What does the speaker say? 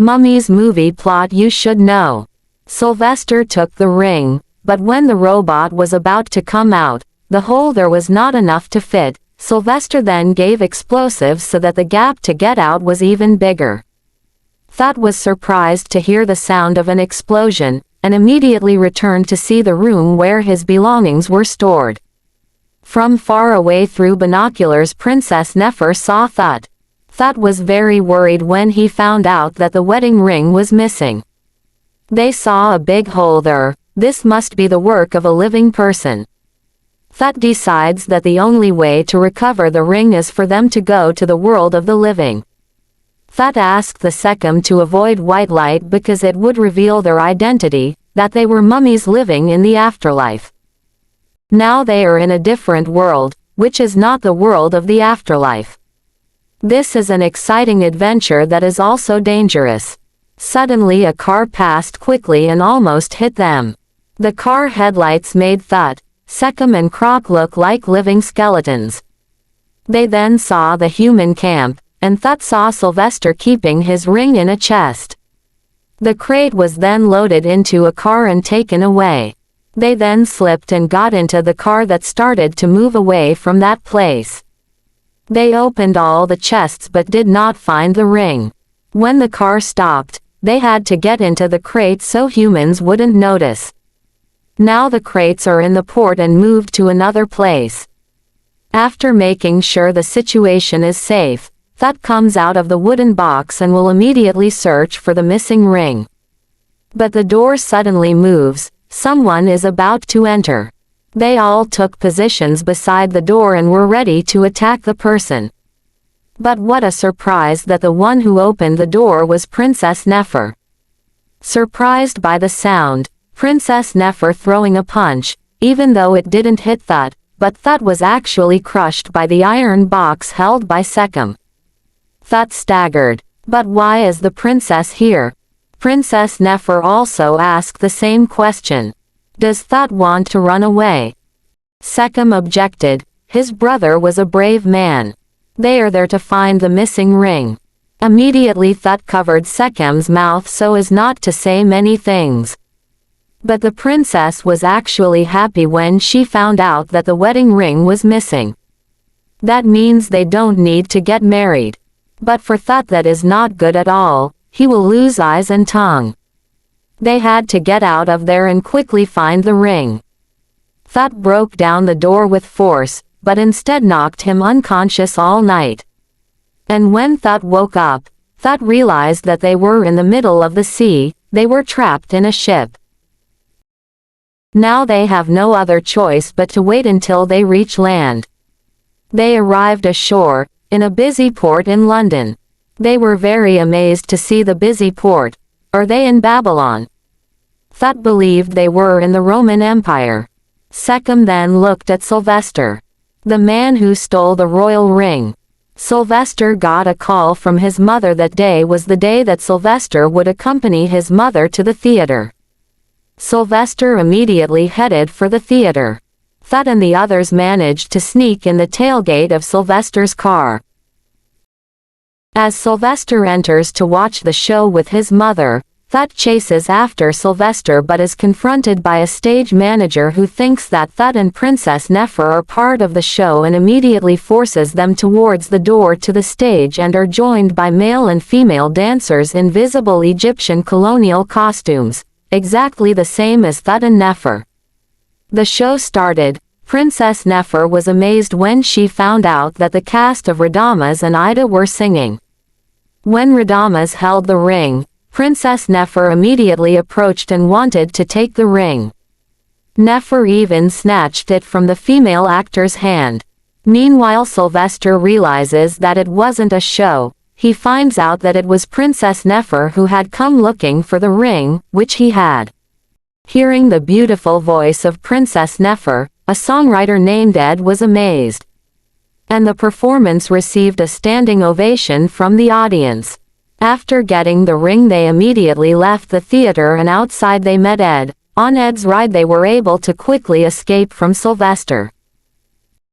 Mummies movie plot you should know. Sylvester took the ring, but when the robot was about to come out, the hole there was not enough to fit. Sylvester then gave explosives so that the gap to get out was even bigger. Thought was surprised to hear the sound of an explosion, and immediately returned to see the room where his belongings were stored. From far away through binoculars, Princess Nefer saw Thought. Thought was very worried when he found out that the wedding ring was missing. They saw a big hole there. This must be the work of a living person. Thought decides that the only way to recover the ring is for them to go to the world of the living. Thought asked the Second to avoid white light because it would reveal their identity, that they were mummies living in the afterlife. Now they are in a different world, which is not the world of the afterlife. This is an exciting adventure that is also dangerous. Suddenly a car passed quickly and almost hit them. The car headlights made Thought, Second and Croc look like living skeletons. They then saw the human camp, and Thought saw Sylvester keeping his ring in a chest. The crate was then loaded into a car and taken away. They then slipped and got into the car that started to move away from that place. They opened all the chests but did not find the ring. When the car stopped, they had to get into the crate so humans wouldn't notice. Now the crates are in the port and moved to another place. After making sure the situation is safe, Thought comes out of the wooden box and will immediately search for the missing ring. But the door suddenly moves. Someone is about to enter. They all took positions beside the door and were ready to attack the person. But what a surprise that the one who opened the door was Princess Nefer. Surprised by the sound, Princess Nefer throwing a punch, even though it didn't hit Thought, but Thought was actually crushed by the iron box held by Second. Thought staggered. But why is the princess here? Princess Nefer also asked the same question. Does Thought want to run away? Second objected. His brother was a brave man. They are there to find the missing ring. Immediately Thought covered Second's mouth so as not to say many things. But the princess was actually happy when she found out that the wedding ring was missing. That means they don't need to get married. But for Thought that is not good at all. He will lose eyes and tongue. They had to get out of there and quickly find the ring. Thought broke down the door with force, but instead knocked him unconscious all night. And when Thought woke up, Thought realized that they were in the middle of the sea. They were trapped in a ship. Now they have no other choice but to wait until they reach land. They arrived ashore, in a busy port in London. They were very amazed to see the busy port. Are they in Babylon? Thought believed they were in the Roman Empire. Second then looked at Sylvester, the man who stole the royal ring. Sylvester got a call from his mother. That day was the day that Sylvester would accompany his mother to the theater. Sylvester immediately headed for the theater. Thought and the others managed to sneak in the tailgate of Sylvester's car. As Sylvester enters to watch the show with his mother, Thought chases after Sylvester but is confronted by a stage manager who thinks that Thought and Princess Nefer are part of the show and immediately forces them towards the door to the stage and are joined by male and female dancers in visible Egyptian colonial costumes, exactly the same as Thought and Nefer. The show started. Princess Nefer was amazed when she found out that the cast of Radamas and Ida were singing. When Radamas held the ring, Princess Nefer immediately approached and wanted to take the ring. Nefer even snatched it from the female actor's hand. Meanwhile Sylvester realizes that it wasn't a show. He finds out that it was Princess Nefer who had come looking for the ring, which he had. Hearing the beautiful voice of Princess Nefer, a songwriter named Ed was amazed. And the performance received a standing ovation from the audience. After getting the ring they immediately left the theater and outside they met Ed. On Ed's ride they were able to quickly escape from Sylvester.